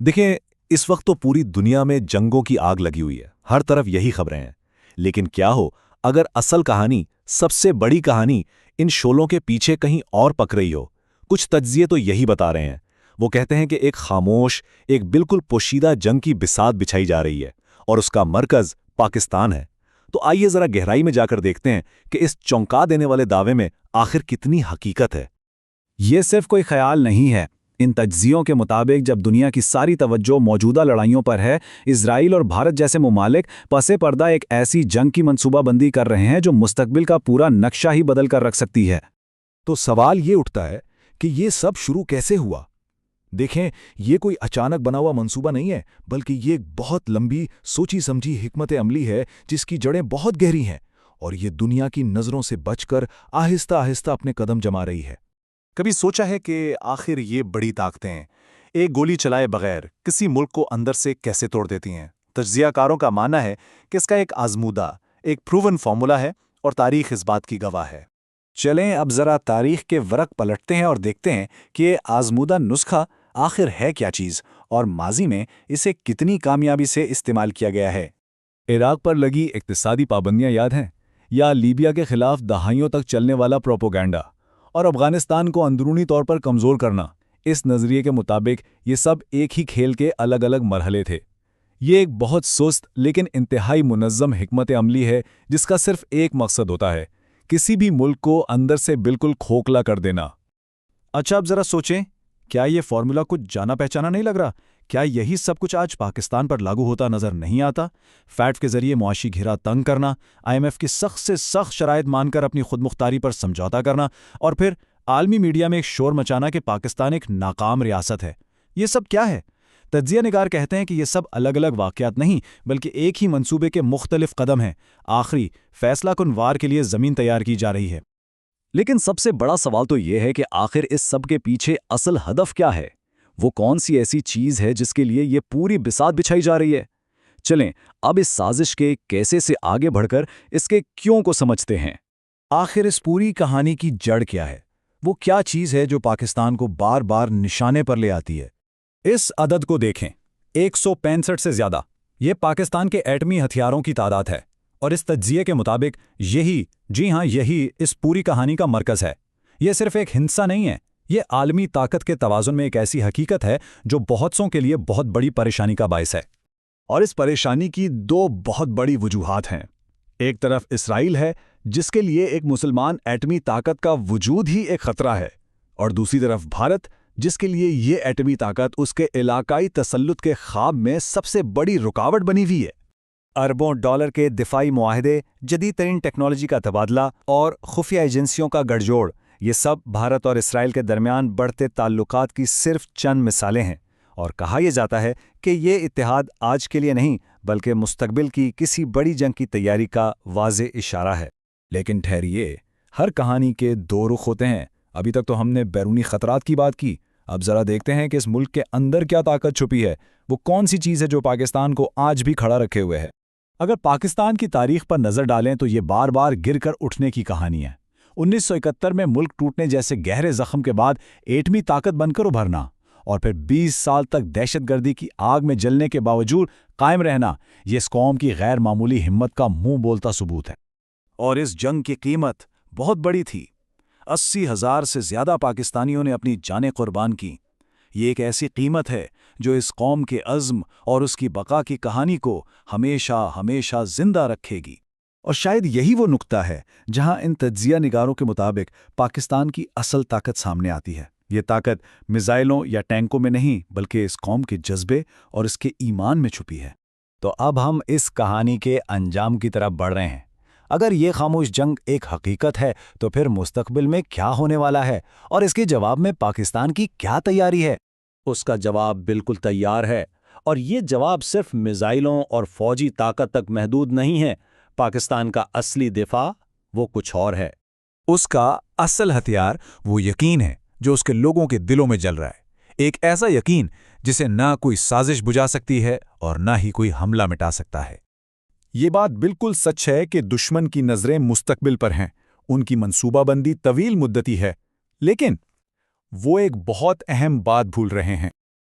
دیکھیں، اس وقت تو پوری دنیا میں جنگوں کی آگ لگی ہوئی ہے، ہر طرف یہی خبریں ہیں۔ لیکن کیا ہو اگر اصل کہانی، سب سے بڑی کہانی، ان شولوں کے پیچھے کہیں اور پک رہی ہو؟ کچھ تجزیے تو یہی بتا رہے ہیں۔ وہ کہتے ہیں کہ ایک خاموش، ایک بالکل پوشیدہ جنگ کی بساط بچھائی جا رہی ہے، اور اس کا مرکز پاکستان ہے۔ تو آئیے ذرا گہرائی میں جا کر دیکھتے ہیں کہ اس چونکا دینے والے دعوے میں آخر کتنی حقیقت ہے۔ یہ صرف کوئی خیال نہیں ہے۔ ان تجزیوں کے مطابق جب دنیا کی ساری توجہ موجودہ لڑائیوں پر ہے، اسرائیل اور بھارت جیسے ممالک پس پردہ ایک ایسی جنگ کی منصوبہ بندی کر رہے ہیں جو مستقبل کا پورا نقشہ ہی بدل کر رکھ سکتی ہے۔ تو سوال یہ اٹھتا ہے کہ یہ سب شروع کیسے ہوا؟ دیکھیں، یہ کوئی اچانک بنا ہوا منصوبہ نہیں ہے، بلکہ یہ ایک بہت لمبی، سوچی سمجھی حکمت عملی ہے جس کی جڑیں بہت گہری ہیں، اور یہ دنیا کی نظروں سے بچ کر آہستہ آہستہ اپنے قدم جما رہی ہے۔ کبھی سوچا ہے کہ آخر یہ بڑی طاقتیں ایک گولی چلائے بغیر کسی ملک کو اندر سے کیسے توڑ دیتی ہیں؟ تجزیہ کاروں کا ماننا ہے کہ اس کا ایک آزمودہ، ایک پروون فارمولا ہے، اور تاریخ اس بات کی گواہ ہے۔ چلیں اب ذرا تاریخ کے ورق پلٹتے ہیں اور دیکھتے ہیں کہ یہ آزمودہ نسخہ آخر ہے کیا چیز، اور ماضی میں اسے کتنی کامیابی سے استعمال کیا گیا ہے۔ عراق پر لگی اقتصادی پابندیاں یاد ہیں؟ یا لیبیا کے خلاف دہائیوں تک چلنے والا پروپوگینڈا، اور افغانستان کو اندرونی طور پر کمزور کرنا؟ اس نظریے کے مطابق یہ سب ایک ہی کھیل کے الگ الگ مرحلے تھے۔ یہ ایک بہت سست لیکن انتہائی منظم حکمت عملی ہے جس کا صرف ایک مقصد ہوتا ہے: کسی بھی ملک کو اندر سے بالکل کھوکھلا کر دینا۔ اچھا، اب ذرا سوچیں، کیا یہ فارمولا کچھ جانا پہچانا نہیں لگ رہا؟ کیا یہی سب کچھ آج پاکستان پر لاگو ہوتا نظر نہیں آتا؟ فیٹ کے ذریعے معاشی گھیرا تنگ کرنا، IMF کی سخت سے سخت شرائط مان کر اپنی خود مختاری پر سمجھوتا کرنا، اور پھر عالمی میڈیا میں ایک شور مچانا کہ پاکستان ایک ناکام ریاست ہے۔ یہ سب کیا ہے؟ تجزیہ نگار کہتے ہیں کہ یہ سب الگ الگ واقعات نہیں، بلکہ ایک ہی منصوبے کے مختلف قدم ہیں۔ آخری فیصلہ کن وار کے لیے زمین تیار کی جا رہی ہے۔ لیکن سب سے بڑا سوال تو یہ ہے کہ آخر اس سب کے پیچھے اصل ہدف کیا ہے؟ وہ کون سی ایسی چیز ہے جس کے لیے یہ پوری بساط بچھائی جا رہی ہے؟ چلیں اب اس سازش کے کیسے سے آگے بڑھ کر اس کے کیوں کو سمجھتے ہیں۔ آخر اس پوری کہانی کی جڑ کیا ہے؟ وہ کیا چیز ہے جو پاکستان کو بار بار نشانے پر لے آتی ہے؟ اس عدد کو دیکھیں، 165 سے زیادہ۔ یہ پاکستان کے ایٹمی ہتھیاروں کی تعداد ہے، اور اس تجزیے کے مطابق یہی، جی ہاں یہی، اس پوری کہانی کا مرکز ہے۔ یہ صرف ایک ہندسہ نہیں ہے، یہ عالمی طاقت کے توازن میں ایک ایسی حقیقت ہے جو بہت سوں کے لیے بہت بڑی پریشانی کا باعث ہے۔ اور اس پریشانی کی دو بہت بڑی وجوہات ہیں۔ ایک طرف اسرائیل ہے، جس کے لیے ایک مسلمان ایٹمی طاقت کا وجود ہی ایک خطرہ ہے، اور دوسری طرف بھارت، جس کے لیے یہ ایٹمی طاقت اس کے علاقائی تسلط کے خواب میں سب سے بڑی رکاوٹ بنی ہوئی ہے۔ اربوں ڈالر کے دفاعی معاہدے، جدید ترین ٹیکنالوجی کا تبادلہ اور خفیہ ایجنسیوں کا گڑھ جوڑ، یہ سب بھارت اور اسرائیل کے درمیان بڑھتے تعلقات کی صرف چند مثالیں ہیں، اور کہا یہ جاتا ہے کہ یہ اتحاد آج کے لیے نہیں بلکہ مستقبل کی کسی بڑی جنگ کی تیاری کا واضح اشارہ ہے۔ لیکن ٹھہریے، ہر کہانی کے دو رخ ہوتے ہیں۔ ابھی تک تو ہم نے بیرونی خطرات کی بات کی، اب ذرا دیکھتے ہیں کہ اس ملک کے اندر کیا طاقت چھپی ہے۔ وہ کون سی چیز ہے جو پاکستان کو آج بھی کھڑا رکھے ہوئے ہے؟ اگر پاکستان کی تاریخ پر نظر ڈالیں تو یہ بار بار گر کر اٹھنے کی کہانی ہے۔ 1971 میں ملک ٹوٹنے جیسے گہرے زخم کے بعد ایٹمی طاقت بن کر ابھرنا، اور پھر 20 سال تک دہشت گردی کی آگ میں جلنے کے باوجود قائم رہنا، یہ اس قوم کی غیر معمولی ہمت کا منہ بولتا ثبوت ہے۔ اور اس جنگ کی قیمت بہت بڑی تھی۔ 80,000 سے زیادہ پاکستانیوں نے اپنی جانیں قربان کی۔ یہ ایک ایسی قیمت ہے جو اس قوم کے عزم اور اس کی بقا کی کہانی کو ہمیشہ ہمیشہ زندہ رکھے گی۔ اور شاید یہی وہ نقطہ ہے جہاں ان تجزیہ نگاروں کے مطابق پاکستان کی اصل طاقت سامنے آتی ہے۔ یہ طاقت میزائلوں یا ٹینکوں میں نہیں بلکہ اس قوم کے جذبے اور اس کے ایمان میں چھپی ہے۔ تو اب ہم اس کہانی کے انجام کی طرف بڑھ رہے ہیں۔ اگر یہ خاموش جنگ ایک حقیقت ہے تو پھر مستقبل میں کیا ہونے والا ہے، اور اس کے جواب میں پاکستان کی کیا تیاری ہے؟ اس کا جواب بالکل تیار ہے، اور یہ جواب صرف میزائلوں اور فوجی طاقت تک محدود نہیں ہے۔ پاکستان کا اصلی دفاع وہ کچھ اور ہے۔ اس کا اصل ہتھیار وہ یقین ہے جو اس کے لوگوں کے دلوں میں جل رہا ہے، ایک ایسا یقین جسے نہ کوئی سازش بجھا سکتی ہے اور نہ ہی کوئی حملہ مٹا سکتا ہے۔ یہ بات بالکل سچ ہے کہ دشمن کی نظریں مستقبل پر ہیں، ان کی منصوبہ بندی طویل مدتی ہے، لیکن وہ ایک بہت اہم بات بھول رہے ہیں۔